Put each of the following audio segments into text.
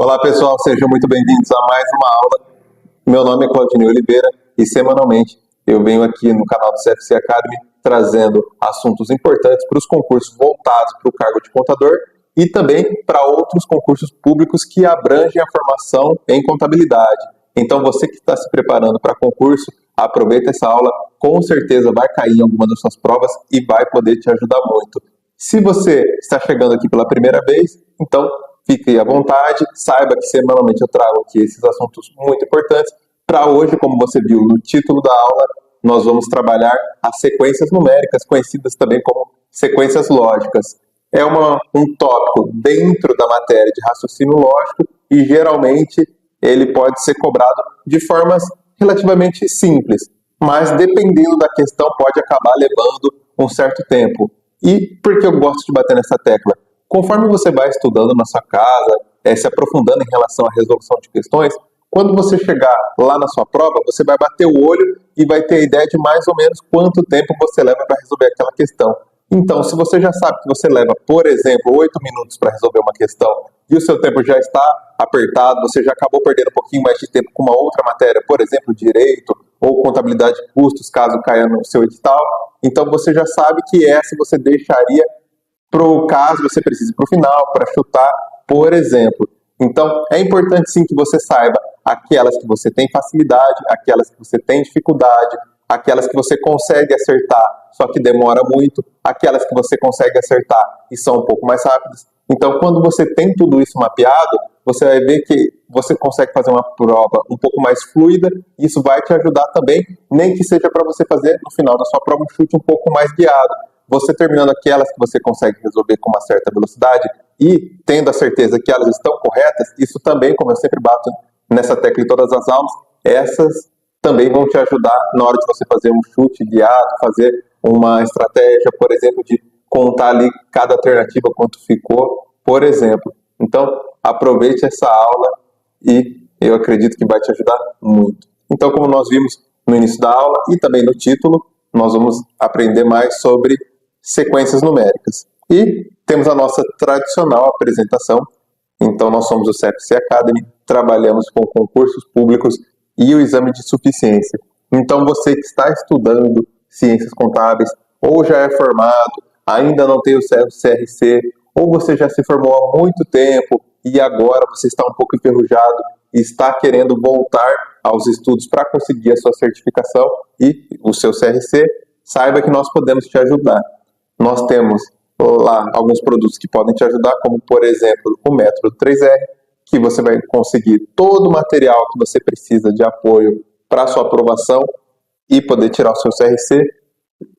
Olá pessoal, sejam muito bem-vindos a mais uma aula. Meu nome é Claudinei Oliveira e semanalmente eu venho aqui no canal do CFC Academy trazendo assuntos importantes para os concursos voltados para o cargo de contador e também para outros concursos públicos que abrangem a formação em contabilidade. Então você que está se preparando para concurso, aproveita essa aula, com certeza vai cair em alguma das suas provas e vai poder te ajudar muito. Se você está chegando aqui pela primeira vez, então fique à vontade, saiba que semanalmente eu trago aqui esses assuntos muito importantes. Para hoje, como você viu no título da aula, nós vamos trabalhar as sequências numéricas, conhecidas também como sequências lógicas. É um tópico dentro da matéria de raciocínio lógico e geralmente ele pode ser cobrado de formas relativamente simples, mas dependendo da questão pode acabar levando um certo tempo. E por que eu gosto de bater nessa tecla? Conforme você vai estudando na sua casa, se aprofundando em relação à resolução de questões, quando você chegar lá na sua prova, você vai bater o olho e vai ter ideia de mais ou menos quanto tempo você leva para resolver aquela questão. Então, se você já sabe que você leva, por exemplo, 8 minutos para resolver uma questão e o seu tempo já está apertado, você já acabou perdendo um pouquinho mais de tempo com uma outra matéria, por exemplo, direito ou contabilidade de custos, caso caia no seu edital, então você já sabe que essa você deixaria para o caso você precise para o final, para chutar, por exemplo. Então, é importante sim que você saiba aquelas que você tem facilidade, aquelas que você tem dificuldade, aquelas que você consegue acertar, só que demora muito, aquelas que você consegue acertar e são um pouco mais rápidas. Então, quando você tem tudo isso mapeado, você vai ver que você consegue fazer uma prova um pouco mais fluida, e isso vai te ajudar também, nem que seja para você fazer no final da sua prova um chute um pouco mais guiado. Você terminando aquelas que você consegue resolver com uma certa velocidade e tendo a certeza que elas estão corretas, isso também, como eu sempre bato nessa tecla em todas as aulas, essas também vão te ajudar na hora de você fazer um chute guiado, fazer uma estratégia, por exemplo, de contar ali cada alternativa quanto ficou, por exemplo. Então, aproveite essa aula e eu acredito que vai te ajudar muito. Então, como nós vimos no início da aula e também no título, nós vamos aprender mais sobre sequências numéricas. E temos a nossa tradicional apresentação. Então, nós somos o CFC Academy, trabalhamos com concursos públicos e o exame de suficiência. Então, você que está estudando ciências contábeis, ou já é formado, ainda não tem o CRC, ou você já se formou há muito tempo e agora você está um pouco enferrujado e está querendo voltar aos estudos para conseguir a sua certificação e o seu CRC, saiba que nós podemos te ajudar. Nós temos lá alguns produtos que podem te ajudar, como por exemplo o método 3R, que você vai conseguir todo o material que você precisa de apoio para a sua aprovação e poder tirar o seu CRC.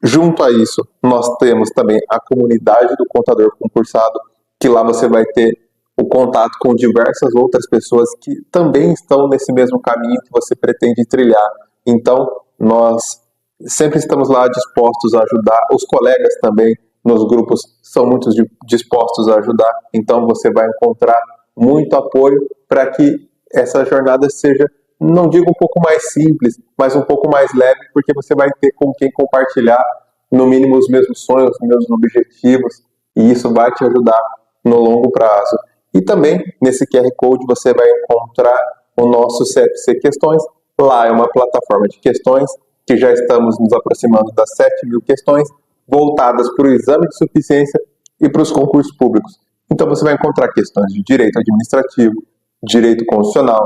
Junto a isso, nós temos também a comunidade do contador concursado, que lá você vai ter o contato com diversas outras pessoas que também estão nesse mesmo caminho que você pretende trilhar. Então, nós sempre estamos lá dispostos a ajudar, os colegas também nos grupos são muito dispostos a ajudar, então você vai encontrar muito apoio para que essa jornada seja, não digo um pouco mais simples, mas um pouco mais leve, porque você vai ter com quem compartilhar, no mínimo, os mesmos sonhos, os mesmos objetivos, e isso vai te ajudar no longo prazo. E também, nesse QR Code, você vai encontrar o nosso CFC Questões. Lá é uma plataforma de questões, que já estamos nos aproximando das 7.000 questões, voltadas para o exame de suficiência e para os concursos públicos. Então você vai encontrar questões de direito administrativo, direito constitucional,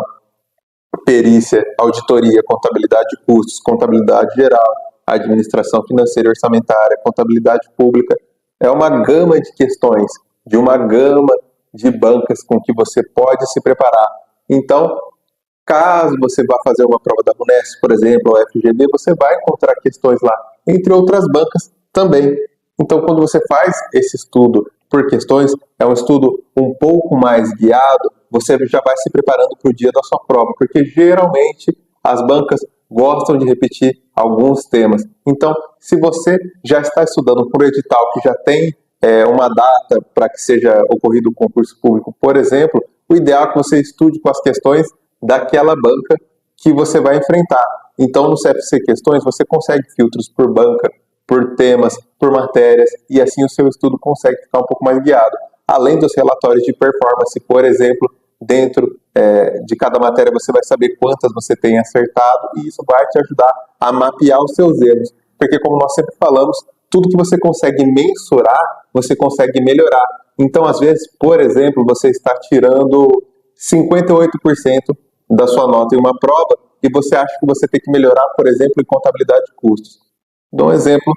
perícia, auditoria, contabilidade de custos, contabilidade geral, administração financeira e orçamentária, contabilidade pública. É uma gama de questões, de uma gama de bancas com que você pode se preparar. Então, caso você vá fazer uma prova da Unesp, por exemplo, ou FGV, você vai encontrar questões lá, entre outras bancas também. Então, quando você faz esse estudo por questões, é um estudo um pouco mais guiado, você já vai se preparando para o dia da sua prova, porque geralmente as bancas gostam de repetir alguns temas. Então, se você já está estudando por edital que já tem uma data para que seja ocorrido o concurso público, por exemplo, o ideal é que você estude com as questões daquela banca que você vai enfrentar. Então, no CFC Questões, você consegue filtros por banca, por temas, por matérias, e assim o seu estudo consegue ficar um pouco mais guiado. Além dos relatórios de performance, por exemplo, dentro de cada matéria você vai saber quantas você tem acertado e isso vai te ajudar a mapear os seus erros. Porque como nós sempre falamos, tudo que você consegue mensurar, você consegue melhorar. Então, às vezes, por exemplo, você está tirando 58% da sua nota em uma prova e você acha que você tem que melhorar, por exemplo, em contabilidade de custos. Dou um exemplo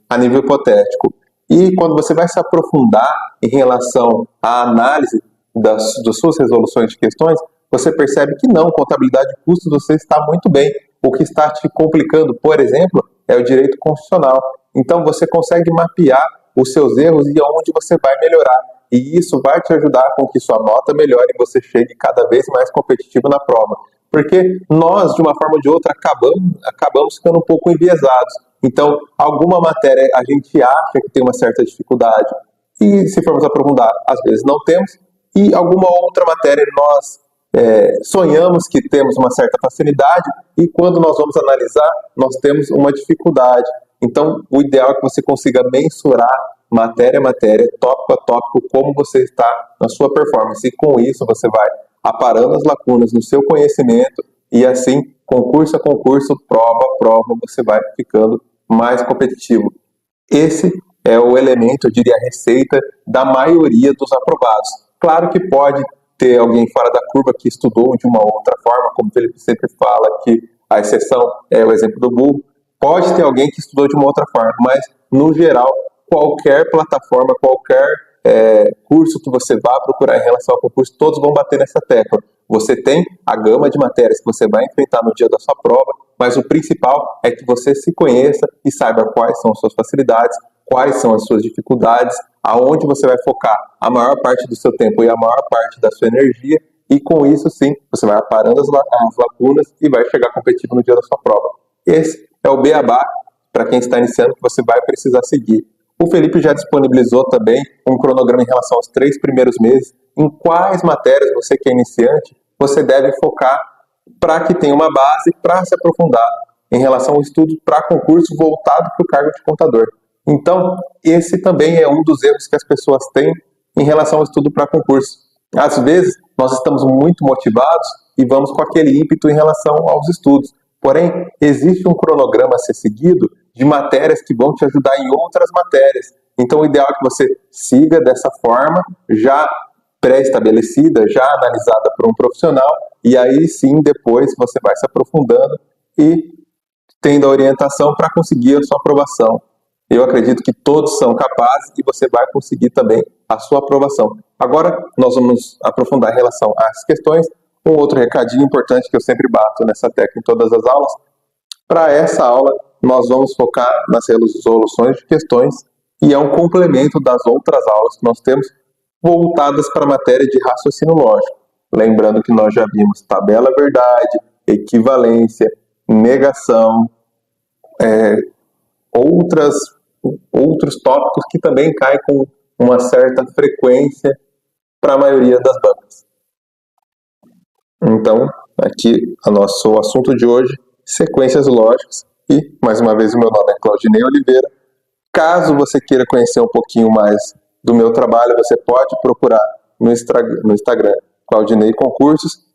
a nível hipotético. E quando você vai se aprofundar em relação à análise das suas resoluções de questões, você percebe que não, contabilidade de custos você está muito bem. O que está te complicando, por exemplo, é o direito constitucional. Então você consegue mapear os seus erros e aonde você vai melhorar. E isso vai te ajudar com que sua nota melhore e você chegue cada vez mais competitivo na prova. Porque nós, de uma forma ou de outra, acabamos ficando um pouco enviesados. Então, alguma matéria a gente acha que tem uma certa dificuldade. E se formos aprofundar, às vezes não temos. E alguma outra matéria nós sonhamos que temos uma certa facilidade e quando nós vamos analisar, nós temos uma dificuldade. Então, o ideal é que você consiga mensurar matéria a matéria, tópico a tópico, como você está na sua performance. E com isso, você vai aparando as lacunas no seu conhecimento e assim, concurso a concurso, prova a prova, você vai ficando mais competitivo. Esse é o elemento, eu diria, a receita da maioria dos aprovados. Claro que pode ter alguém fora da curva que estudou de uma outra forma, como o Felipe sempre fala, que a exceção é o exemplo do burro. Pode ter alguém que estudou de uma outra forma, mas, no geral, qualquer plataforma, qualquer curso que você vá procurar em relação ao concurso, todos vão bater nessa tecla. Você tem a gama de matérias que você vai enfrentar no dia da sua prova, mas o principal é que você se conheça e saiba quais são as suas facilidades, quais são as suas dificuldades, aonde você vai focar a maior parte do seu tempo e a maior parte da sua energia, e com isso sim, você vai aparando as lacunas e vai chegar competitivo no dia da sua prova. Esse é o beabá para quem está iniciando que você vai precisar seguir. O Felipe já disponibilizou também um cronograma em relação aos 3 primeiros meses, em quais matérias você que é iniciante, você deve focar para que tenha uma base para se aprofundar em relação ao estudo para concurso voltado para o cargo de contador. Então, esse também é um dos erros que as pessoas têm em relação ao estudo para concurso. Às vezes, nós estamos muito motivados e vamos com aquele ímpeto em relação aos estudos. Porém, existe um cronograma a ser seguido de matérias que vão te ajudar em outras matérias. Então, o ideal é que você siga dessa forma, já pré-estabelecida, já analisada por um profissional, e aí sim, depois você vai se aprofundando e tendo a orientação para conseguir a sua aprovação. Eu acredito que todos são capazes e você vai conseguir também a sua aprovação. Agora, nós vamos aprofundar em relação às questões. Um outro recadinho importante que eu sempre bato nessa tecla em todas as aulas. Para essa aula, nós vamos focar nas resoluções de questões e é um complemento das outras aulas que nós temos voltadas para a matéria de raciocínio lógico. Lembrando que nós já vimos tabela verdade, equivalência, negação, outros tópicos que também caem com uma certa frequência para a maioria das bancas. Então, aqui o nosso assunto de hoje, sequências lógicas, e mais uma vez o meu nome é Claudinei Oliveira. Caso você queira conhecer um pouquinho mais do meu trabalho, você pode procurar no Instagram Claudinei Concursos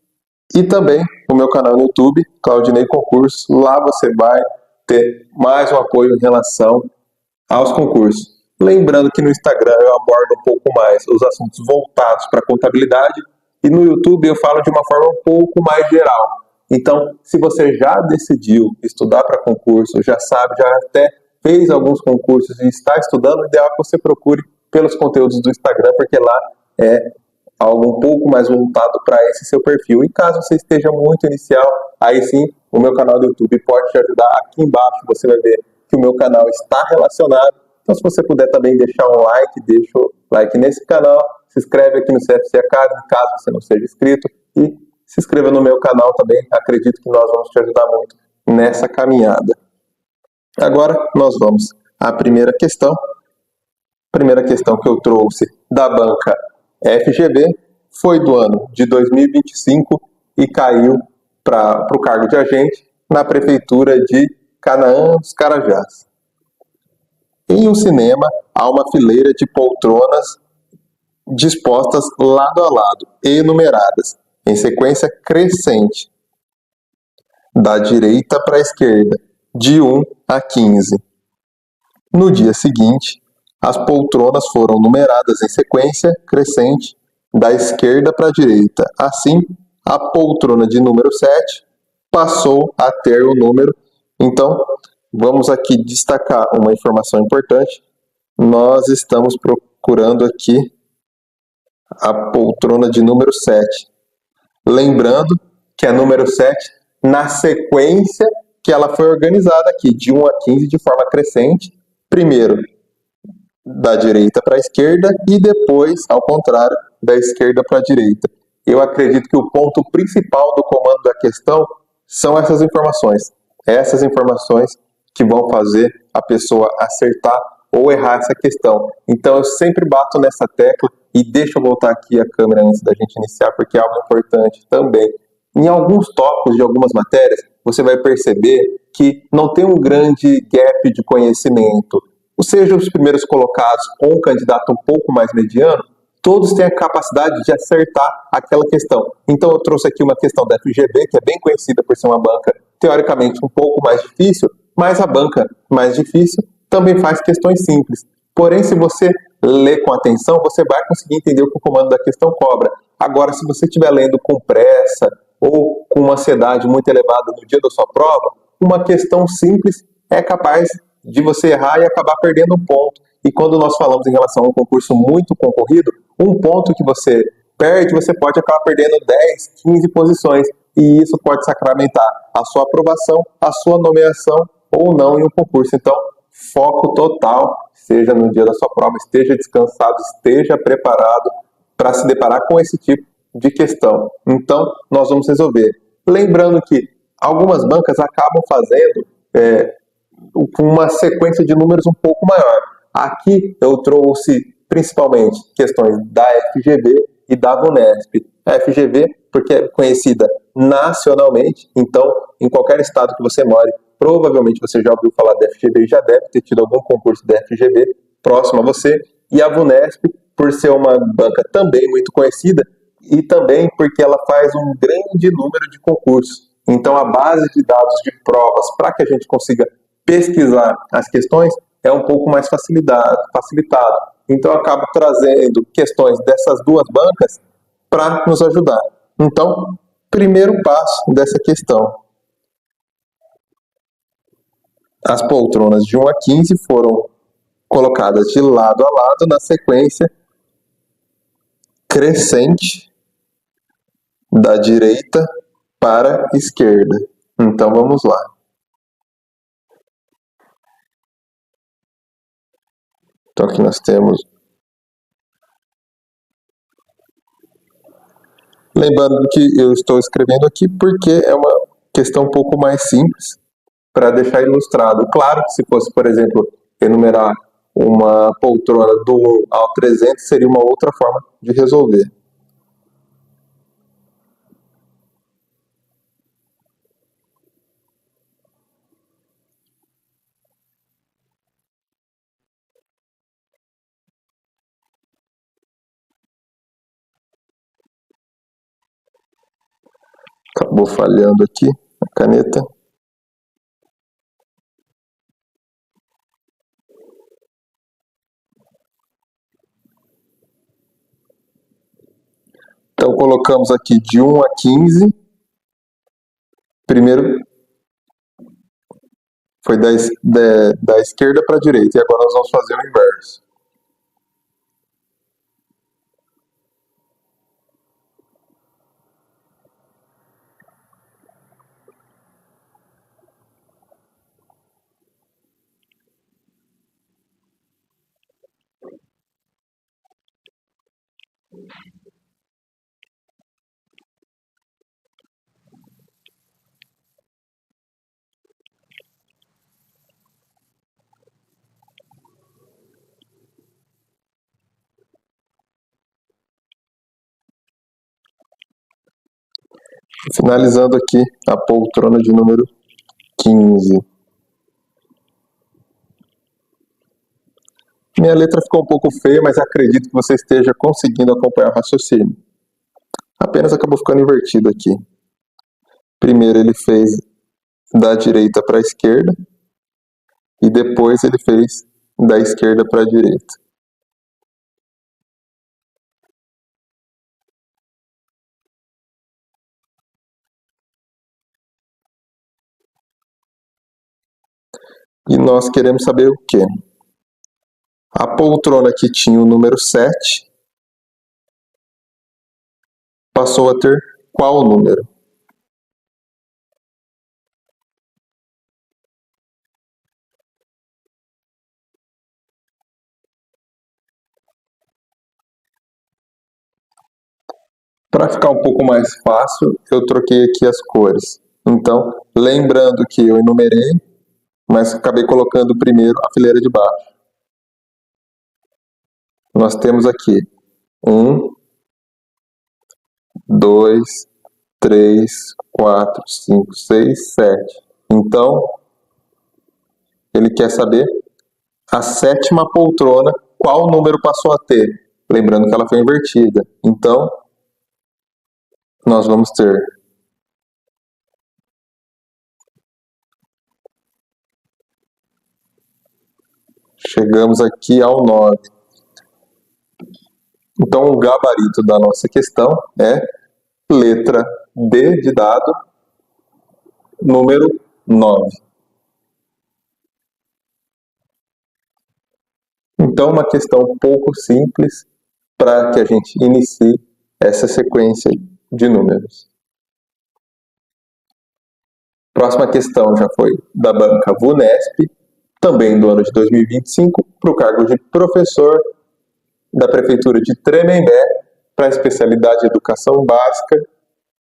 e também o meu canal no YouTube, Claudinei Concursos. Lá você vai ter mais um apoio em relação aos concursos. Lembrando que no Instagram eu abordo um pouco mais os assuntos voltados para a contabilidade e no YouTube eu falo de uma forma um pouco mais geral. Então, se você já decidiu estudar para concurso, já sabe, já até fez alguns concursos e está estudando, o ideal é que você procure pelos conteúdos do Instagram, porque lá é algo um pouco mais voltado para esse seu perfil. E caso você esteja muito inicial, aí sim, o meu canal do YouTube pode te ajudar. Aqui embaixo você vai ver que o meu canal está relacionado. Então, se você puder também deixar um like, deixa o like nesse canal, se inscreve aqui no CFC Academy, caso você não seja inscrito, e se inscreva no meu canal também. Acredito que nós vamos te ajudar muito nessa caminhada. Agora, nós vamos à primeira questão. A primeira questão que eu trouxe da banca FGV foi do ano de 2025 e caiu para o cargo de agente na prefeitura de Canaã dos Carajás. Em um cinema, há uma fileira de poltronas dispostas lado a lado e numeradas em sequência crescente, da direita para a esquerda, de 1 a 15. No dia seguinte, as poltronas foram numeradas em sequência crescente, da esquerda para a direita. Assim, a poltrona de número 7 passou a ter o número. Então, vamos aqui destacar uma informação importante. Nós estamos procurando aqui a poltrona de número 7. Lembrando que a número 7, na sequência que ela foi organizada aqui, de 1 a 15 de forma crescente, primeiro da direita para a esquerda e depois, ao contrário, da esquerda para a direita. Eu acredito que o ponto principal do comando da questão são essas informações. Essas informações que vão fazer a pessoa acertar ou errar essa questão. Então eu sempre bato nessa tecla e deixa eu voltar aqui a câmera antes da gente iniciar, porque é algo importante também. Em alguns tópicos de algumas matérias, você vai perceber que não tem um grande gap de conhecimento. Ou seja, os primeiros colocados ou um candidato um pouco mais mediano, todos têm a capacidade de acertar aquela questão. Então eu trouxe aqui uma questão da FGV, que é bem conhecida por ser uma banca teoricamente um pouco mais difícil, mas a banca mais difícil também faz questões simples. Porém, se você lê com atenção, você vai conseguir entender o que o comando da questão cobra. Agora, se você estiver lendo com pressa ou com uma ansiedade muito elevada no dia da sua prova, uma questão simples é capaz de você errar e acabar perdendo um ponto. E quando nós falamos em relação a um concurso muito concorrido, um ponto que você perde, você pode acabar perdendo 10, 15 posições. E isso pode sacramentar a sua aprovação, a sua nomeação ou não em um concurso. Então, foco total, seja no dia da sua prova, esteja descansado, esteja preparado para se deparar com esse tipo de questão. Então, nós vamos resolver. Lembrando que algumas bancas acabam fazendo uma sequência de números um pouco maior. Aqui eu trouxe principalmente questões da FGV e da VUNESP. A FGV, porque é conhecida nacionalmente, então em qualquer estado que você more, provavelmente você já ouviu falar da FGV e já deve ter tido algum concurso da FGV próximo a você. E a VUNESP, por ser uma banca também muito conhecida, e também porque ela faz um grande número de concursos. Então a base de dados de provas para que a gente consiga pesquisar as questões é um pouco mais facilitado. Então eu acabo trazendo questões dessas duas bancas para nos ajudar. Então, primeiro passo dessa questão. As poltronas de 1 a 15 foram colocadas de lado a lado na sequência crescente da direita para a esquerda. Então vamos lá. Então aqui nós temos... Lembrando que eu estou escrevendo aqui porque é uma questão um pouco mais simples para deixar ilustrado. Claro que se fosse, por exemplo, enumerar uma poltrona do 1 ao 300, seria uma outra forma de resolver. Acabou falhando aqui a caneta. Então colocamos aqui de 1 a 15. Primeiro foi da esquerda para a direita. E agora nós vamos fazer o inverso. Finalizando aqui a poltrona de número 15. Minha letra ficou um pouco feia, mas acredito que você esteja conseguindo acompanhar o raciocínio. Apenas acabou ficando invertido aqui. Primeiro ele fez da direita para a esquerda e depois ele fez da esquerda para a direita. E nós queremos saber o quê? A poltrona que tinha o número 7 passou a ter qual número? Para ficar um pouco mais fácil, eu troquei aqui as cores. Então, lembrando que eu enumerei, mas acabei colocando primeiro a fileira de baixo. Nós temos aqui 1, 2, 3, 4, 5, 6, 7. Então, ele quer saber a sétima poltrona, qual número passou a ter? Lembrando que ela foi invertida. Então, nós vamos ter chegamos aqui ao 9. Então, o gabarito da nossa questão é letra D de dado, número 9. Então, uma questão um pouco simples para que a gente inicie essa sequência de números. Próxima questão já foi da banca VUNESP, também do ano de 2025, para o cargo de professor da Prefeitura de Tremembé, para a especialidade de Educação Básica,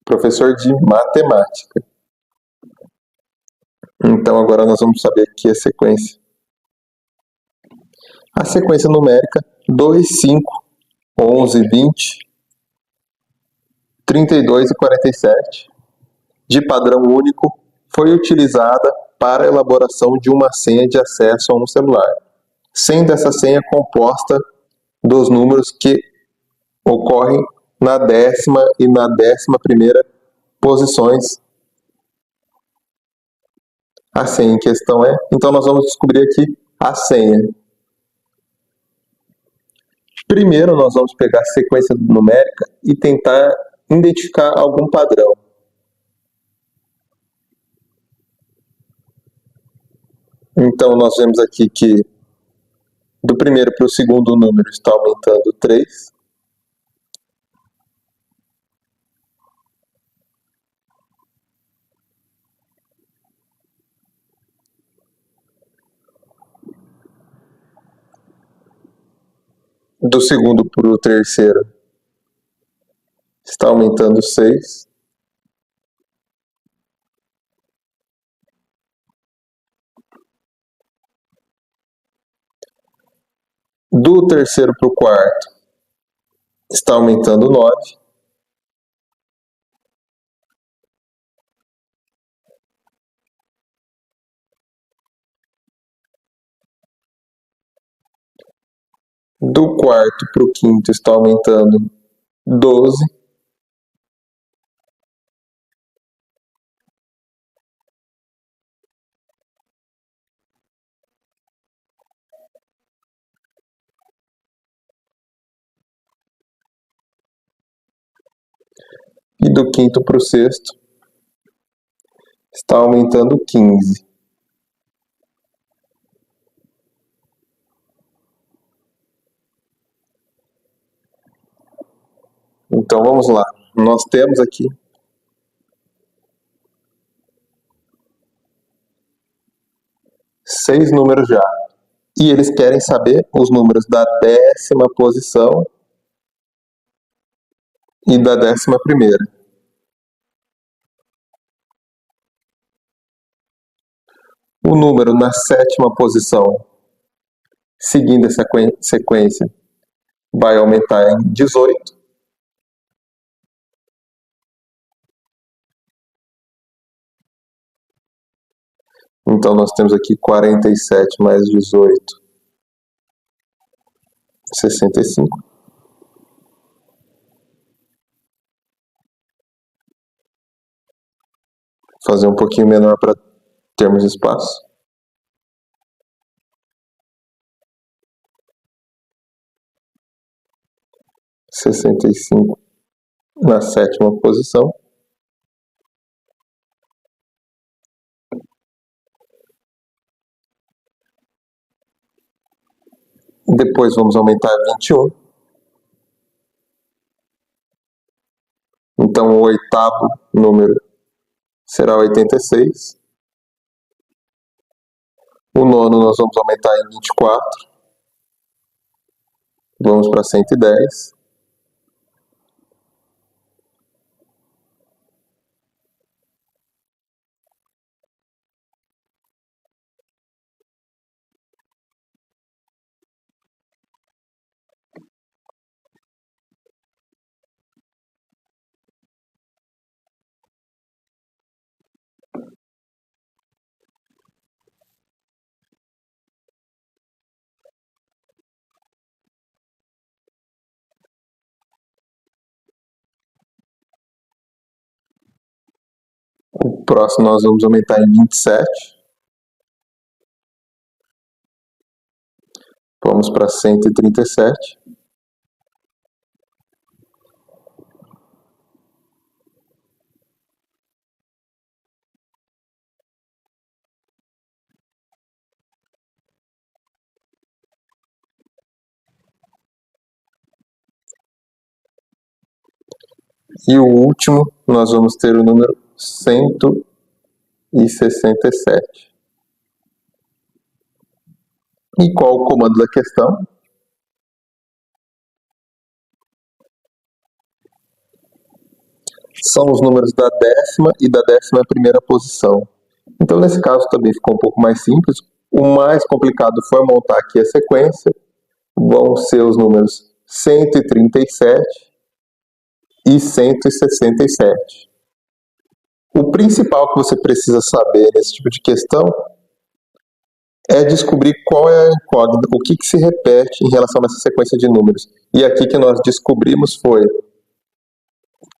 professor de Matemática. Então, agora nós vamos saber aqui a sequência. A sequência numérica 2, 5, 11, 20, 32 e 47, de padrão único, foi utilizada para a elaboração de uma senha de acesso a um celular, sendo essa senha composta dos números que ocorrem na 10ª e na 11ª posições. A senha em questão é... Então, nós vamos descobrir aqui a senha. Primeiro, nós vamos pegar a sequência numérica e tentar identificar algum padrão. Então, nós vemos aqui que do primeiro para o segundo número está aumentando 3. Do segundo para o terceiro está aumentando 6. Do terceiro para o quarto está aumentando 9. Do quarto para o quinto está aumentando 12. E do quinto para o sexto está aumentando 15. Então vamos lá. Nós temos aqui seis números já. E eles querem saber os números da 10ª posição e da 11ª. O número na 7ª posição, seguindo essa sequência, vai aumentar em 18. Então, nós temos aqui 47 mais 18, 65. Fazer um pouquinho menor para termos espaço. Sessenta e cinco na sétima posição. Depois vamos aumentar 21. Então o oitavo número será 86. O nono nós vamos aumentar em 24. Vamos para 110. O próximo nós vamos aumentar em 27. Vamos para 137. E o último, nós vamos ter o número 167. E qual o comando da questão? São os números da 10ª e da 11ª posição. Então, nesse caso, também ficou um pouco mais simples. O mais complicado foi montar aqui a sequência. Vão ser os números 137 e 167. O principal que você precisa saber nesse tipo de questão é descobrir qual é a incógnita, o que se repete em relação a essa sequência de números. E aqui que nós descobrimos foi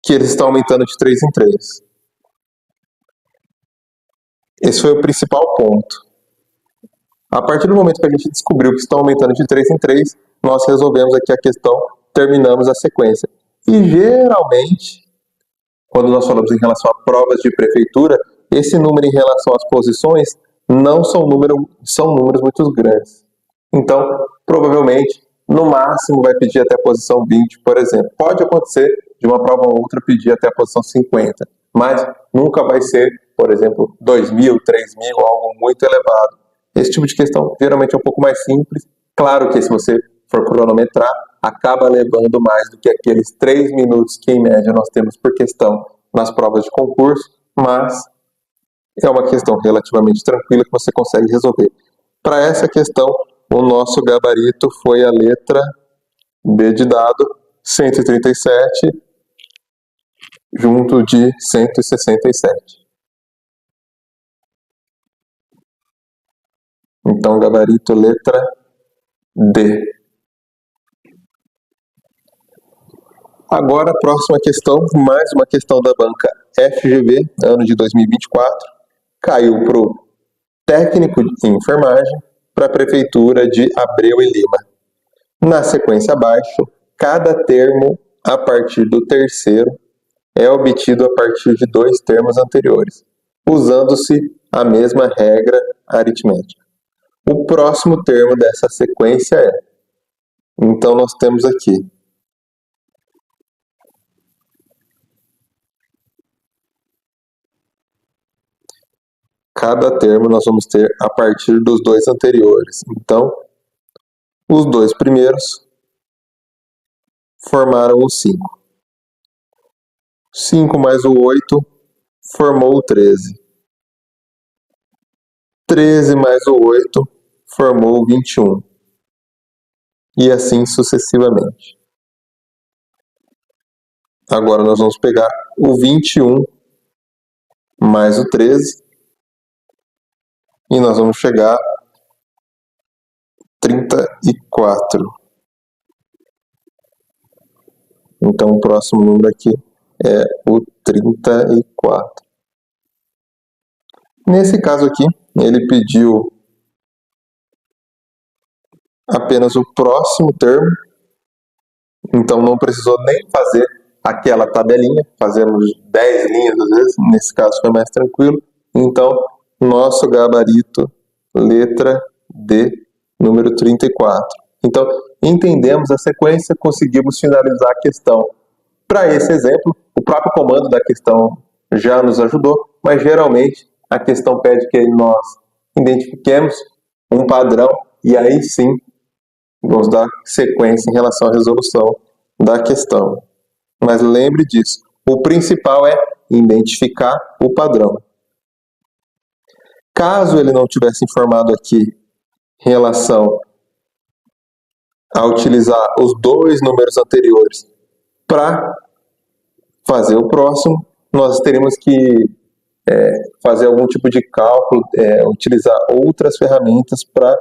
que eles estão aumentando de 3 em 3. Esse foi o principal ponto. A partir do momento que a gente descobriu que estão aumentando de 3 em 3, nós resolvemos aqui a questão, terminamos a sequência. E geralmente, quando nós falamos em relação a provas de prefeitura, esse número em relação às posições não são números muito grandes. Então, provavelmente, no máximo vai pedir até a posição 20, por exemplo. Pode acontecer de uma prova ou outra pedir até a posição 50, mas nunca vai ser, por exemplo, 2.000, 3.000, algo muito elevado. Esse tipo de questão geralmente é um pouco mais simples. Claro que se você for cronometrar, acaba levando mais do que aqueles 3 minutos que em média nós temos por questão nas provas de concurso, mas é uma questão relativamente tranquila que você consegue resolver. Para essa questão, o nosso gabarito foi a letra D de dado, 137 junto de 167. Então, gabarito letra D. Agora, a próxima questão, mais uma questão da banca FGV, ano de 2024, caiu para o técnico em enfermagem, para a prefeitura de Abreu e Lima. Na sequência abaixo, cada termo a partir do terceiro é obtido a partir de 2 termos anteriores, usando-se a mesma regra aritmética. O próximo termo dessa sequência é, então nós temos aqui cada termo nós vamos ter a partir dos 2 anteriores. Então, os 2 primeiros formaram o 5. 5 mais o 8 formou o 13. 13 mais o 8 formou o 21. E assim sucessivamente. Agora nós vamos pegar o 21 mais o 13 e nós vamos chegar a 34. Então, o próximo número aqui é o 34. Nesse caso aqui, ele pediu apenas o próximo termo, então não precisou nem fazer aquela tabelinha, fazemos 10 linhas às vezes, nesse caso foi mais tranquilo. Então, nosso gabarito, letra D, número 34. Então, entendemos a sequência, conseguimos finalizar a questão. Para esse exemplo, o próprio comando da questão já nos ajudou, mas geralmente a questão pede que nós identifiquemos um padrão e aí sim vamos dar sequência em relação à resolução da questão. Mas lembre disso, o principal é identificar o padrão. Caso ele não tivesse informado aqui em relação a utilizar os dois números anteriores para fazer o próximo, nós teríamos que fazer algum tipo de cálculo, utilizar outras ferramentas para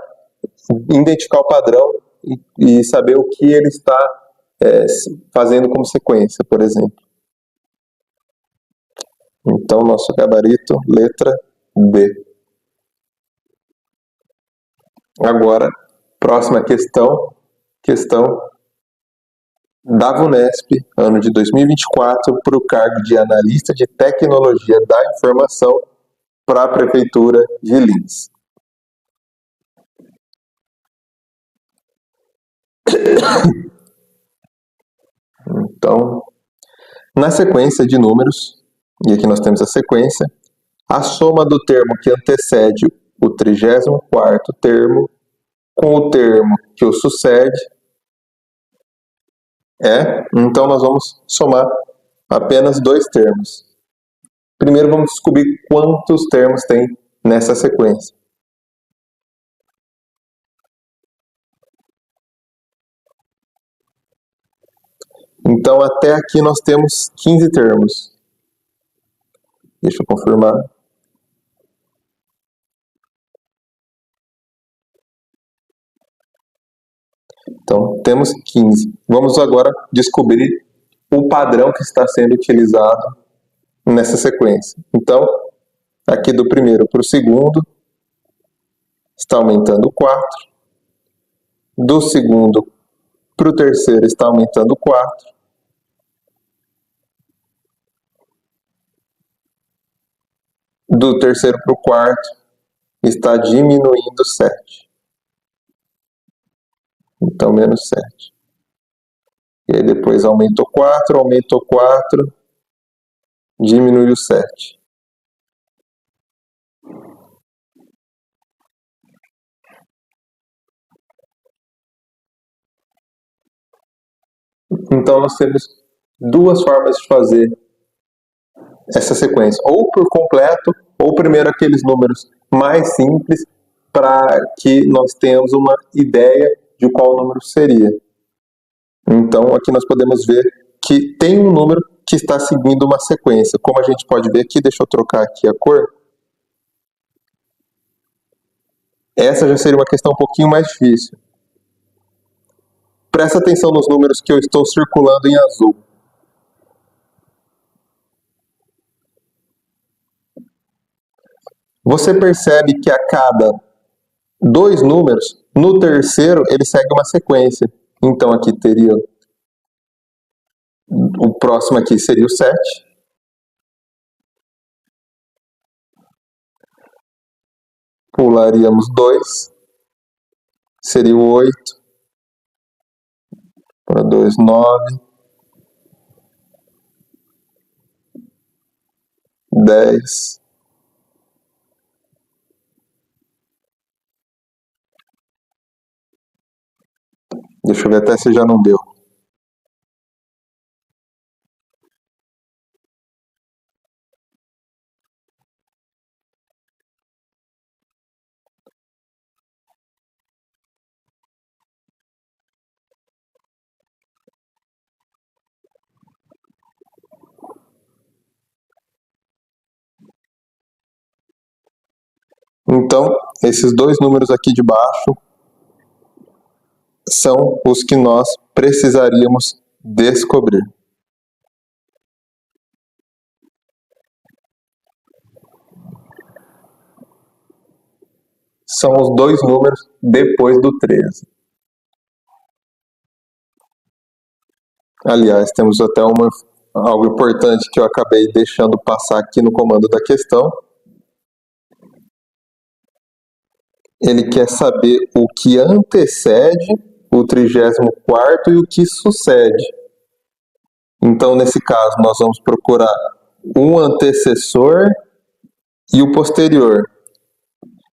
identificar o padrão e saber o que ele está fazendo como sequência, por exemplo. Então, nosso gabarito, letra B. Agora, próxima questão da VUNESP, ano de 2024, para o cargo de analista de tecnologia da informação para a Prefeitura de Lins. Então, na sequência de números, e aqui nós temos a sequência, a soma do termo que antecede o 34º termo com o termo que o sucede então nós vamos somar apenas dois termos. Primeiro vamos descobrir quantos termos tem nessa sequência. Então até aqui nós temos 15 termos. Deixa eu confirmar. Então, temos 15. Vamos agora descobrir o padrão que está sendo utilizado nessa sequência. Então, aqui do primeiro para o segundo, está aumentando 4. Do segundo para o terceiro, está aumentando 4. Do terceiro para o quarto, está diminuindo 7. Então, menos 7. E aí depois aumentou 4, diminuiu 7. Então, nós temos duas formas de fazer essa sequência. Ou por completo, ou primeiro aqueles números mais simples, para que nós tenhamos uma ideia de qual número seria. Então, aqui nós podemos ver que tem um número que está seguindo uma sequência. Como a gente pode ver aqui, deixa eu trocar aqui a cor. Essa já seria uma questão um pouquinho mais difícil. Presta atenção nos números que eu estou circulando em azul. Você percebe que a cada dois números, no terceiro ele segue uma sequência. Então aqui teria, o próximo aqui seria o 7. Pularíamos 2, seria o 8. Para 2, 9. 10. Deixa eu ver até se já não deu. Então, esses dois números aqui de baixo são os que nós precisaríamos descobrir. São os dois números depois do 13. Aliás, temos até algo importante que eu acabei deixando passar aqui no comando da questão. Ele quer saber o que antecede o 34º e o que sucede. Então, nesse caso, nós vamos procurar um antecessor e o posterior.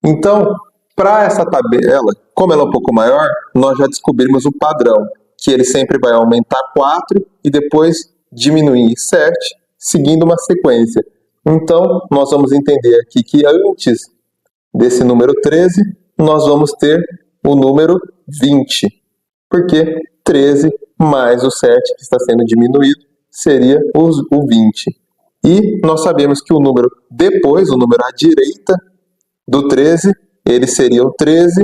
Então, para essa tabela, como ela é um pouco maior, nós já descobrimos o padrão, que ele sempre vai aumentar 4 e depois diminuir 7, seguindo uma sequência. Então, nós vamos entender aqui que antes desse número 13, nós vamos ter o número 20, porque 13 mais o 7, que está sendo diminuído, seria o 20. E nós sabemos que o número depois, o número à direita do 13, ele seria o 13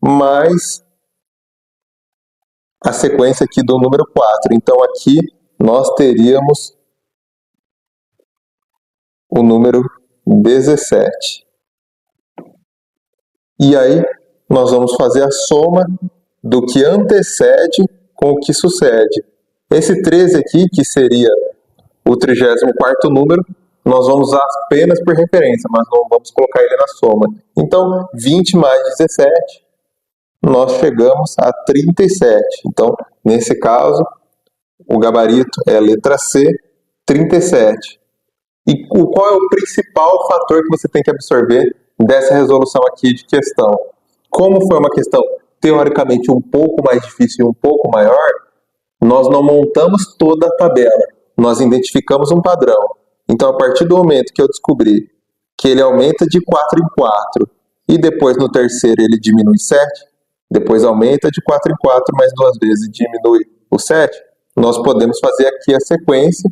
mais a sequência aqui do número 4. Então, aqui nós teríamos o número 17. E aí, nós vamos fazer a soma do que antecede com o que sucede. Esse 13 aqui, que seria o 34º número, nós vamos usar apenas por referência, mas não vamos colocar ele na soma. Então, 20 mais 17, nós chegamos a 37. Então, nesse caso, o gabarito é a letra C, 37. E qual é o principal fator que você tem que absorver dessa resolução aqui de questão? Como foi uma questão teoricamente um pouco mais difícil e um pouco maior, nós não montamos toda a tabela, nós identificamos um padrão. Então, a partir do momento que eu descobri que ele aumenta de 4 em 4 e depois no terceiro ele diminui 7, depois aumenta de 4 em 4 mais 2 vezes e diminui o 7, nós podemos fazer aqui a sequência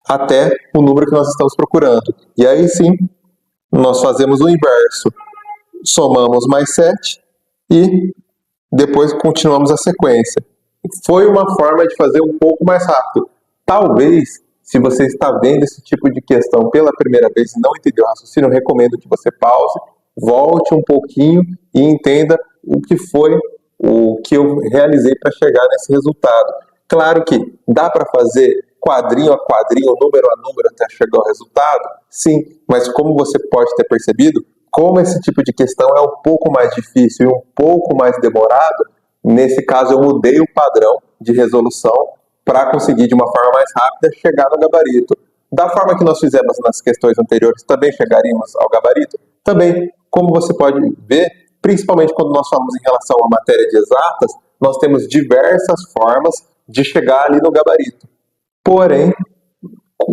até o número que nós estamos procurando. E aí sim, nós fazemos o inverso. Somamos mais 7 e depois continuamos a sequência. Foi uma forma de fazer um pouco mais rápido. Talvez, se você está vendo esse tipo de questão pela primeira vez e não entendeu o raciocínio, eu recomendo que você pause, volte um pouquinho e entenda o que foi o que eu realizei para chegar nesse resultado. Claro que dá para fazer quadrinho a quadrinho, número a número até chegar ao resultado? Sim, mas como você pode ter percebido, como esse tipo de questão é um pouco mais difícil e um pouco mais demorado, nesse caso eu mudei o padrão de resolução para conseguir de uma forma mais rápida chegar no gabarito. Da forma que nós fizemos nas questões anteriores, também chegaríamos ao gabarito? Também, como você pode ver, principalmente quando nós falamos em relação à matéria de exatas, nós temos diversas formas de chegar ali no gabarito. Porém,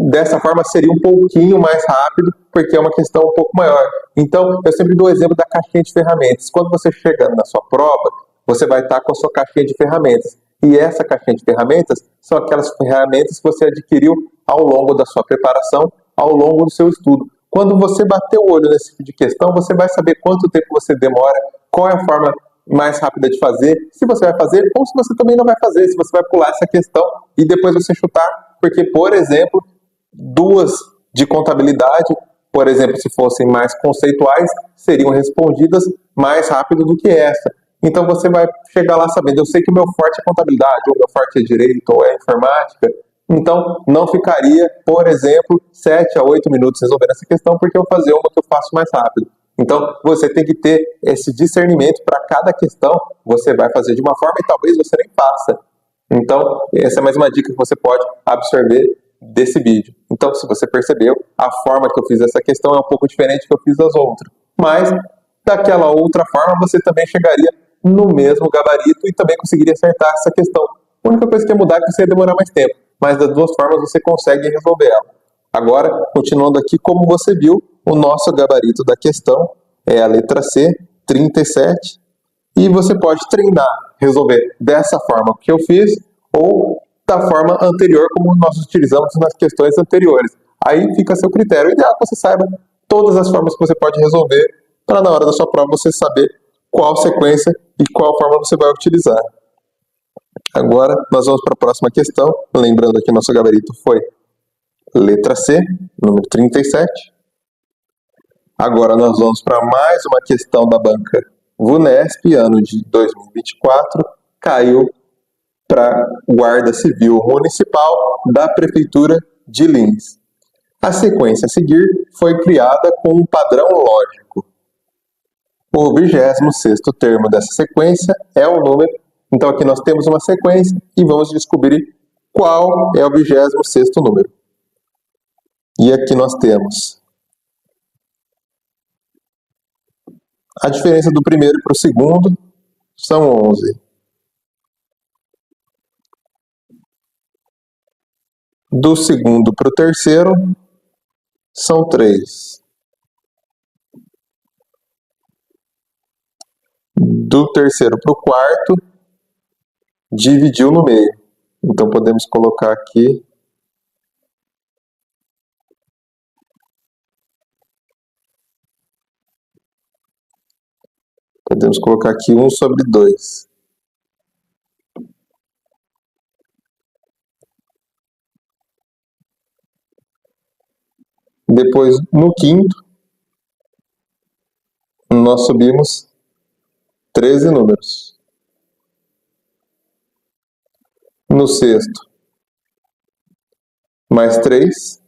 dessa forma seria um pouquinho mais rápido, porque é uma questão um pouco maior. Então, eu sempre dou o exemplo da caixinha de ferramentas. Quando você chega na sua prova, você vai estar com a sua caixinha de ferramentas. E essa caixinha de ferramentas são aquelas ferramentas que você adquiriu ao longo da sua preparação, ao longo do seu estudo. Quando você bater o olho nesse tipo de questão, você vai saber quanto tempo você demora, qual é a forma mais rápida de fazer, se você vai fazer ou se você também não vai fazer, se você vai pular essa questão e depois você chutar, porque, por exemplo, duas de contabilidade, por exemplo, se fossem mais conceituais, seriam respondidas mais rápido do que essa. Então você vai chegar lá sabendo, eu sei que o meu forte é contabilidade, ou o meu forte é direito, ou é informática, então não ficaria, por exemplo, 7 a 8 minutos resolvendo essa questão, porque eu vou fazer uma que eu faço mais rápido. Então, você tem que ter esse discernimento para cada questão, você vai fazer de uma forma e talvez você nem faça. Então, essa é mais uma dica que você pode absorver desse vídeo. Então, se você percebeu, a forma que eu fiz essa questão é um pouco diferente do que eu fiz das outras. Mas, daquela outra forma, você também chegaria no mesmo gabarito e também conseguiria acertar essa questão. A única coisa que ia mudar é que você ia demorar mais tempo. Mas das duas formas você consegue resolver ela. Agora, continuando aqui, como você viu, o nosso gabarito da questão é a letra C, 37, e você pode treinar, resolver dessa forma que eu fiz, ou da forma anterior, como nós utilizamos nas questões anteriores. Aí fica a seu critério. O ideal é que você saiba todas as formas que você pode resolver, para na hora da sua prova você saber qual sequência e qual forma você vai utilizar. Agora nós vamos para a próxima questão, lembrando que nosso gabarito foi letra C, número 37. Agora nós vamos para mais uma questão da banca VUNESP, ano de 2024, caiu para Guarda Civil Municipal da Prefeitura de Lins. A sequência a seguir foi criada com um padrão lógico. O 26º termo dessa sequência é o número. Então aqui nós temos uma sequência e vamos descobrir qual é o 26º número. E aqui nós temos a diferença do primeiro para o segundo são 11. Do segundo para o terceiro são 3. Do terceiro para o quarto, dividiu no meio. Então podemos colocar aqui Podemos colocar aqui 1 sobre 2. Depois, no quinto, nós subimos 13 números. No sexto, mais 3.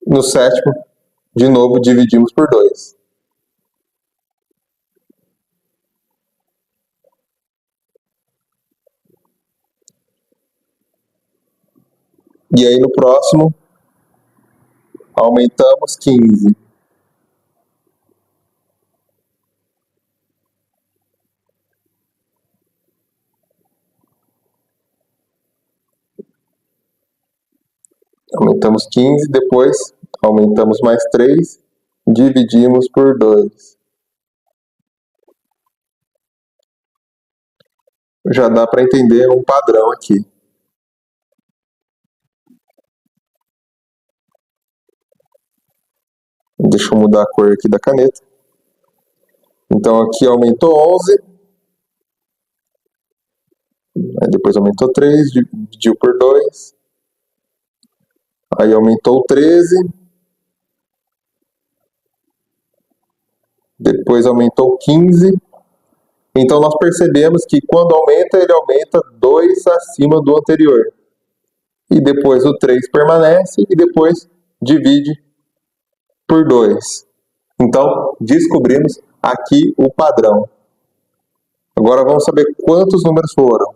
No sétimo, de novo, dividimos por 2. E aí no próximo, aumentamos 15. Aumentamos 15, depois aumentamos mais 3, dividimos por 2. Já dá para entender um padrão aqui. Deixa eu mudar a cor aqui da caneta. Então aqui aumentou 11. Aí depois aumentou 3, dividiu por 2. Aí aumentou 13. Depois aumentou 15. Então nós percebemos que quando aumenta, ele aumenta 2 acima do anterior. E depois o 3 permanece e depois divide por 2. Então descobrimos aqui o padrão. Agora vamos saber quantos números foram.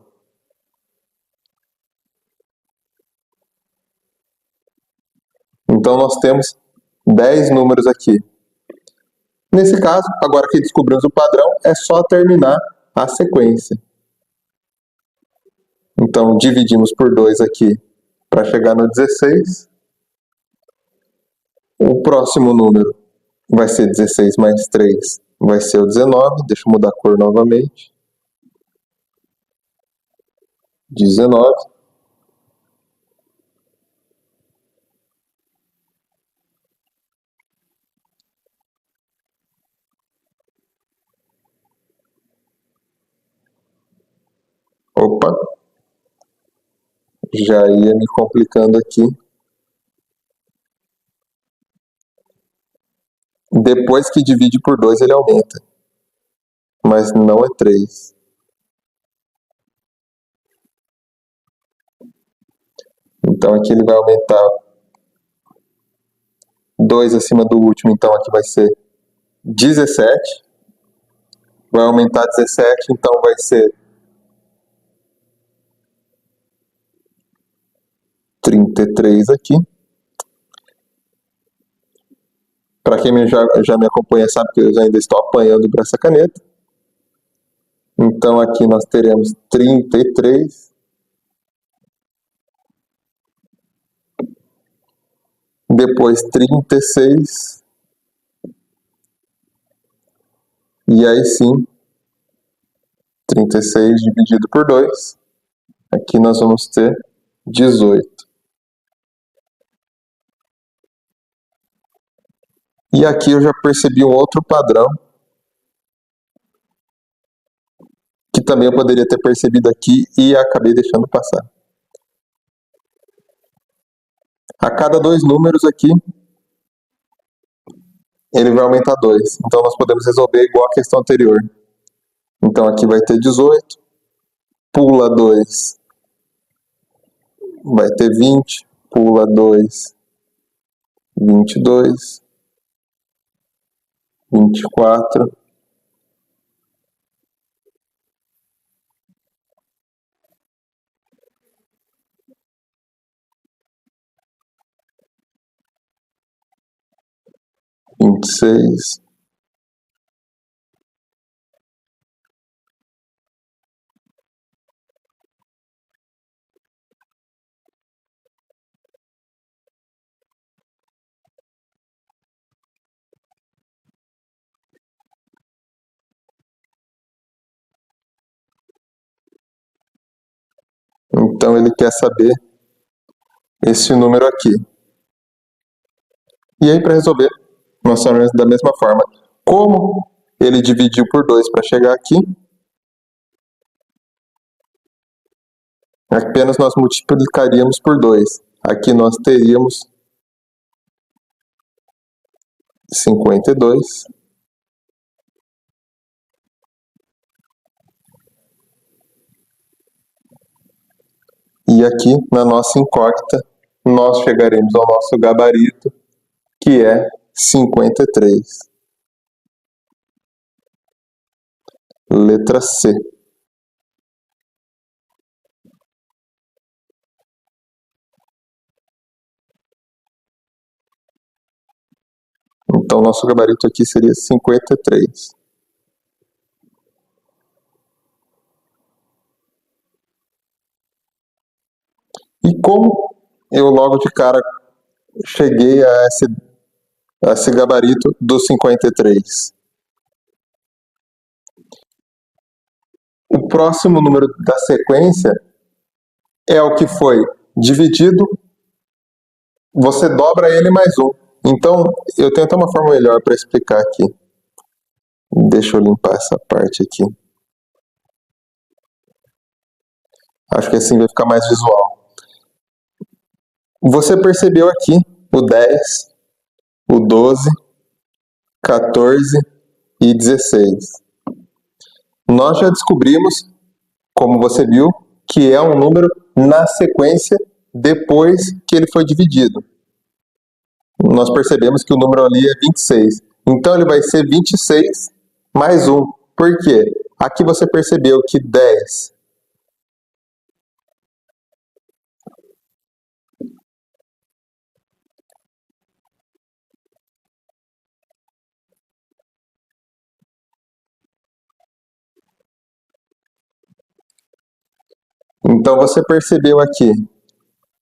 Então nós temos 10 números aqui. Nesse caso, agora que descobrimos o padrão, é só terminar a sequência. Então dividimos por 2 aqui para chegar no 16. O próximo número vai ser 16 mais 3, vai ser o 19. Deixa eu mudar a cor novamente. 19. Opa! Já ia me complicando aqui. Depois que divide por 2, ele aumenta. Mas não é 3. Então aqui ele vai aumentar 2 acima do último, então aqui vai ser 17. Vai aumentar 17, então vai ser 33 aqui. Para quem já me acompanha sabe que eu ainda estou apanhando para essa caneta. Então aqui nós teremos 33. Depois 36. E aí sim, 36 dividido por 2. Aqui nós vamos ter 18. E aqui eu já percebi um outro padrão. que também eu poderia ter percebido aqui e acabei deixando passar. A cada 2 números aqui, ele vai aumentar 2. Então, nós podemos resolver igual a questão anterior. Então, aqui vai ter 18, pula 2, vai ter 20, pula 2, 22, 24, 26, então ele quer saber esse número aqui. E aí, para resolver, nós faremos da mesma forma. Como ele dividiu por 2 para chegar aqui, apenas nós multiplicaríamos por 2. Aqui nós teríamos 52. E aqui, na nossa incógnita, nós chegaremos ao nosso gabarito, que é 53. Letra C. Então, nosso gabarito aqui seria 53. E como eu logo de cara cheguei a esse gabarito do 53? O próximo número da sequência é o que foi dividido, você dobra ele mais 1. Então, eu tenho até uma forma melhor para explicar aqui. Deixa eu limpar essa parte aqui. Acho que assim vai ficar mais visual. Você percebeu aqui o 10, o 12, 14 e 16. Nós já descobrimos, como você viu, que é um número na sequência depois que ele foi dividido. Nós percebemos que o número ali é 26. Então ele vai ser 26 mais 1. Por quê? Aqui você percebeu que 10 Então você percebeu aqui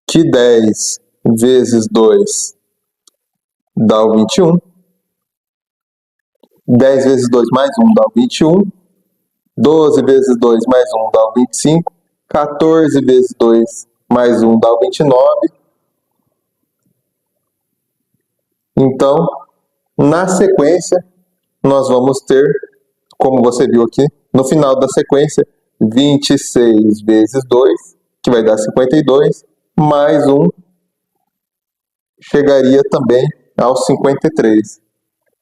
que 10 vezes 2 dá o 21. 10 vezes 2 mais 1 dá o 21. 12 vezes 2 mais 1 dá o 25. 14 vezes 2 mais 1 dá o 29. Então, na sequência, nós vamos ter, como você viu aqui, no final da sequência, 26 vezes 2, que vai dar 52, mais 1, chegaria também aos 53.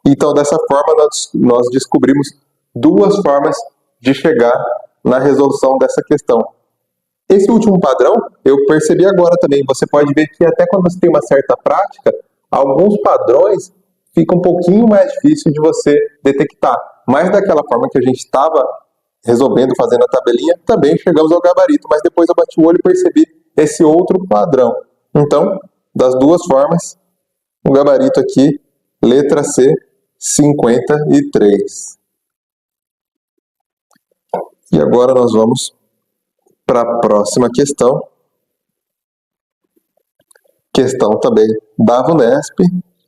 Então, dessa forma, nós descobrimos 2 formas de chegar na resolução dessa questão. Esse último padrão, eu percebi agora também. Você pode ver que até quando você tem uma certa prática, alguns padrões fica um pouquinho mais difícil de você detectar. Mas daquela forma que a gente estava resolvendo, fazendo a tabelinha, também chegamos ao gabarito. Mas depois eu bati o olho e percebi esse outro padrão. Então, das 2 formas, o gabarito aqui, letra C, 53. E agora nós vamos para a próxima questão. Questão também da VUNESP.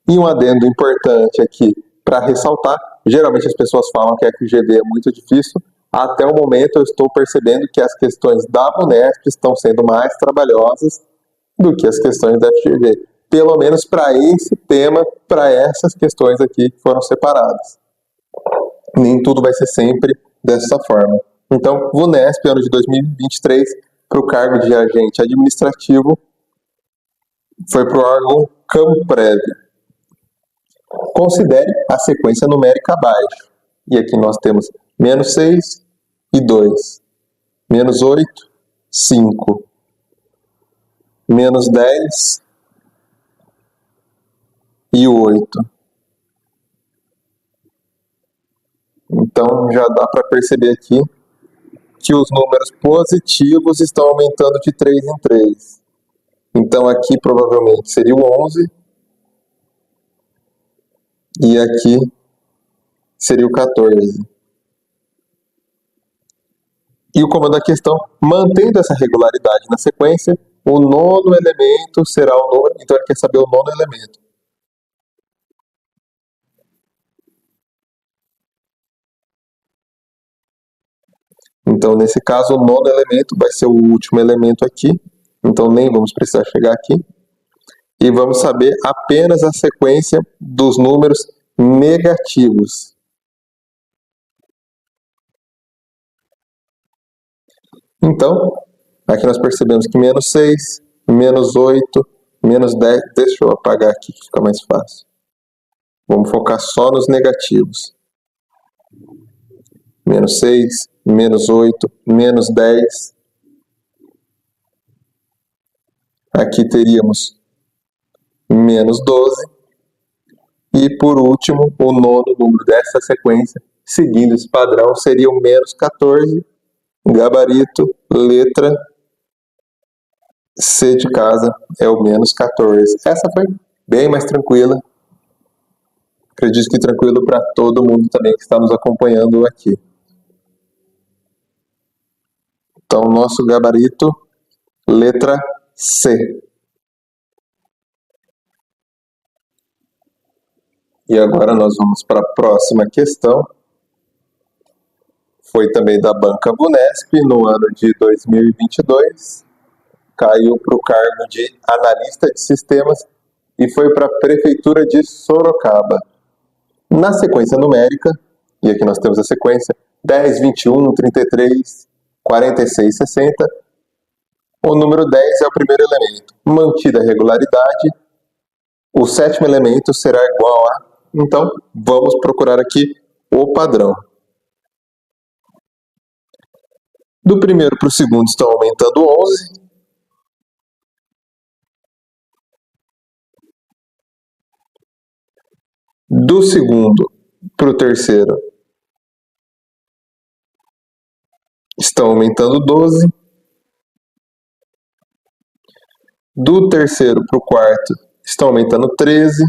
E um adendo importante aqui para ressaltar, geralmente as pessoas falam que a FGV é muito difícil. Até o momento eu estou percebendo que as questões da VUNESP estão sendo mais trabalhosas do que as questões da FGV. Pelo menos para esse tema, para essas questões aqui que foram separadas. Nem tudo vai ser sempre dessa forma. Então, VUNESP, ano de 2023, para o cargo de agente administrativo, foi para o órgão CAMPREV. Considere a sequência numérica abaixo. E aqui nós temos menos 6 e 2, menos 8, 5, menos 10 e 8. Então já dá para perceber aqui que os números positivos estão aumentando de 3 em 3. Então aqui provavelmente seria o 11 e aqui seria o 14. E o comando da questão, mantendo essa regularidade na sequência, o nono elemento será o número, então ele quer saber o nono elemento. Então, nesse caso, o nono elemento vai ser o último elemento aqui, então nem vamos precisar chegar aqui. E vamos saber apenas a sequência dos números negativos. Então, aqui nós percebemos que menos 6, menos 8, menos 10... Deixa eu apagar aqui que fica mais fácil. Vamos focar só nos negativos. Menos 6, menos 8, menos 10. Aqui teríamos menos 12. E por último, o nono número dessa sequência, seguindo esse padrão, seria o menos 14. Gabarito, letra C de casa, é o menos 14. Essa foi bem mais tranquila. Acredito que tranquilo para todo mundo também que está nos acompanhando aqui. Então, nosso gabarito, letra C. E agora nós vamos para a próxima questão. Foi também da banca VUNESP, no ano de 2022. Caiu para o cargo de analista de sistemas e foi para a Prefeitura de Sorocaba. Na sequência numérica, e aqui nós temos a sequência 10, 21, 33, 46, 60. O número 10 é o primeiro elemento. Mantida a regularidade, o sétimo elemento será igual a... Então, vamos procurar aqui o padrão. Do primeiro para o segundo estão aumentando 11. Do segundo para o terceiro estão aumentando 12. Do terceiro para o quarto estão aumentando 13.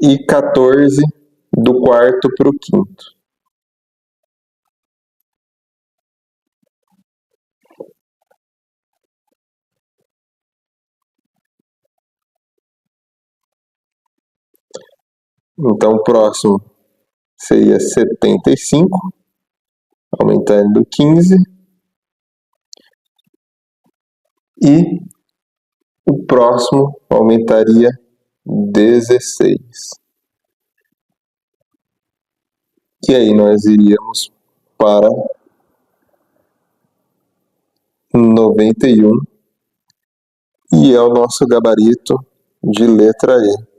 E 14 do quarto para o quinto. Então, o próximo seria 75, aumentando 15. E o próximo aumentaria 16. E aí nós iríamos para 91. E é o nosso gabarito de letra E.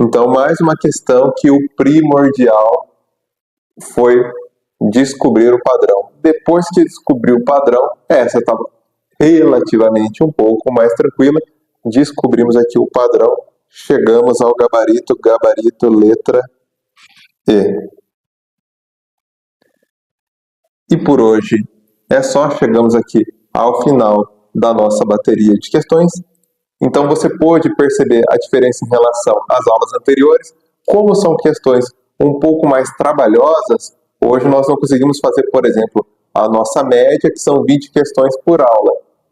Então, mais uma questão que o primordial foi descobrir o padrão. Depois que descobriu o padrão, essa estava relativamente um pouco mais tranquila. Descobrimos aqui o padrão, chegamos ao gabarito letra E. E por hoje é só, chegamos aqui ao final da nossa bateria de questões. Então você pôde perceber a diferença em relação às aulas anteriores. Como são questões um pouco mais trabalhosas, hoje nós não conseguimos fazer, por exemplo, a nossa média, que são 20 questões por aula.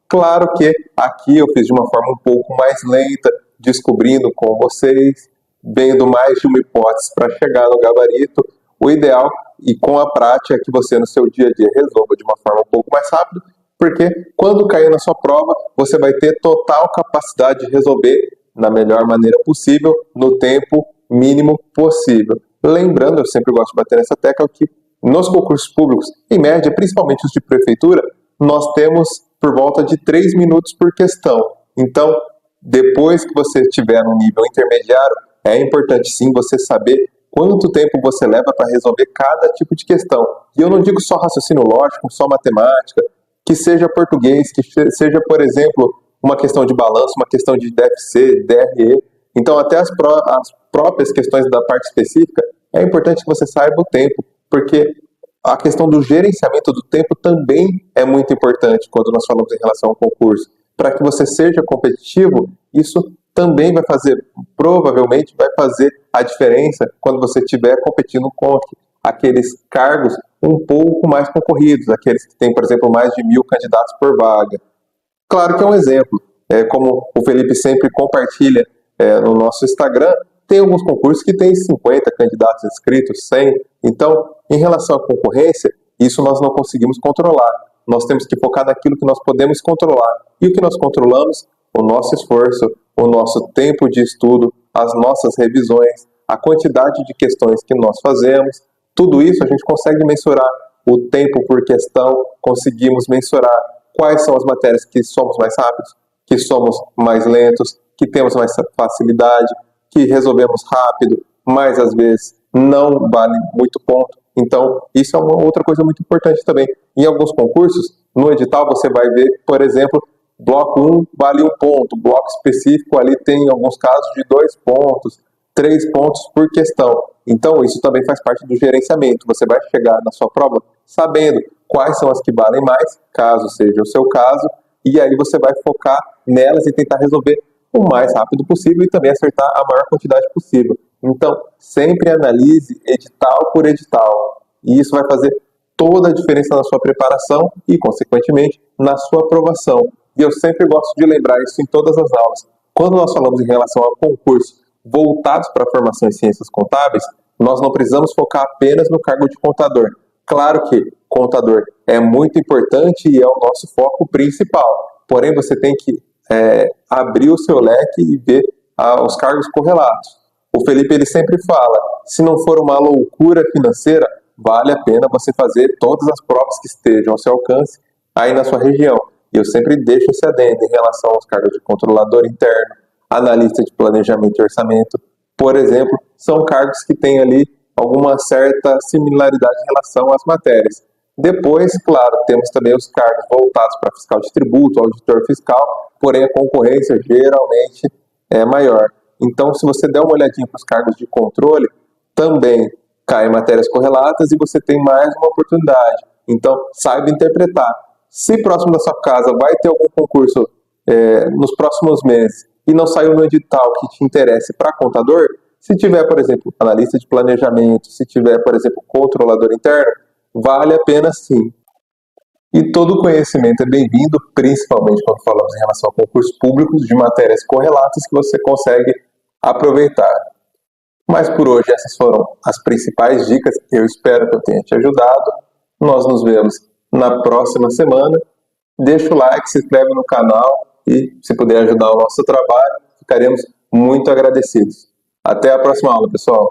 Claro que aqui eu fiz de uma forma um pouco mais lenta, descobrindo com vocês, vendo mais de uma hipótese para chegar no gabarito. O ideal, e com a prática, é que você no seu dia a dia resolva de uma forma um pouco mais rápida, porque quando cair na sua prova, você vai ter total capacidade de resolver da melhor maneira possível, no tempo mínimo possível. Lembrando, eu sempre gosto de bater nessa tecla, que nos concursos públicos, em média, principalmente os de prefeitura, nós temos por volta de 3 minutos por questão. Então, depois que você estiver no nível intermediário, é importante sim você saber quanto tempo você leva para resolver cada tipo de questão. E eu não digo só raciocínio lógico, só matemática, que seja português, que seja, por exemplo, uma questão de balanço, uma questão de DFC, DRE. Então, até as próprias questões da parte específica, é importante que você saiba o tempo, porque a questão do gerenciamento do tempo também é muito importante quando nós falamos em relação ao concurso. Para que você seja competitivo, isso também vai fazer, provavelmente vai fazer a diferença quando você estiver competindo com aqueles cargos um pouco mais concorridos, aqueles que têm, por exemplo, mais de 1.000 candidatos por vaga. Claro que é um exemplo, como o Felipe sempre compartilha no nosso Instagram, tem alguns concursos que têm 50 candidatos inscritos, 100. Então, em relação à concorrência, isso nós não conseguimos controlar. Nós temos que focar naquilo que nós podemos controlar. E o que nós controlamos? O nosso esforço, o nosso tempo de estudo, as nossas revisões, a quantidade de questões que nós fazemos. Tudo isso a gente consegue mensurar. O tempo por questão, conseguimos mensurar quais são as matérias que somos mais rápidos, que somos mais lentos, que temos mais facilidade, que resolvemos rápido, mas às vezes não vale muito ponto. Então, isso é uma outra coisa muito importante também. Em alguns concursos, no edital você vai ver, por exemplo, bloco 1 vale 1 ponto, bloco específico ali tem em alguns casos de 2 pontos, 3 pontos por questão. Então, isso também faz parte do gerenciamento. Você vai chegar na sua prova sabendo quais são as que valem mais, caso seja o seu caso, e aí você vai focar nelas e tentar resolver o mais rápido possível e também acertar a maior quantidade possível. Então, sempre analise edital por edital. E isso vai fazer toda a diferença na sua preparação e, consequentemente, na sua aprovação. E eu sempre gosto de lembrar isso em todas as aulas. Quando nós falamos em relação a concursos voltados para a formação em ciências contábeis, nós não precisamos focar apenas no cargo de contador. Claro que contador é muito importante e é o nosso foco principal. Porém, você tem que abrir o seu leque e ver os cargos correlatos. O Felipe ele sempre fala, se não for uma loucura financeira, vale a pena você fazer todas as provas que estejam ao seu alcance aí na sua região. E eu sempre deixo esse adendo em relação aos cargos de controlador interno, analista de planejamento e orçamento, por exemplo, são cargos que têm ali alguma certa similaridade em relação às matérias. Depois, claro, temos também os cargos voltados para fiscal de tributo, auditor fiscal, porém a concorrência geralmente é maior. Então, se você der uma olhadinha para os cargos de controle, também caem matérias correlatas e você tem mais uma oportunidade. Então, saiba interpretar. Se próximo da sua casa vai ter algum concurso nos próximos meses e não saiu no edital que te interesse para contador, se tiver, por exemplo, analista de planejamento, se tiver, por exemplo, controlador interno, vale a pena sim. E todo conhecimento é bem-vindo, principalmente quando falamos em relação a concursos públicos de matérias correlatas que você consegue aproveitar. Mas por hoje essas foram as principais dicas, eu espero que eu tenha te ajudado. Nós nos vemos na próxima semana. Deixa o like, se inscreve no canal e se puder ajudar o nosso trabalho, ficaremos muito agradecidos. Até a próxima aula, pessoal!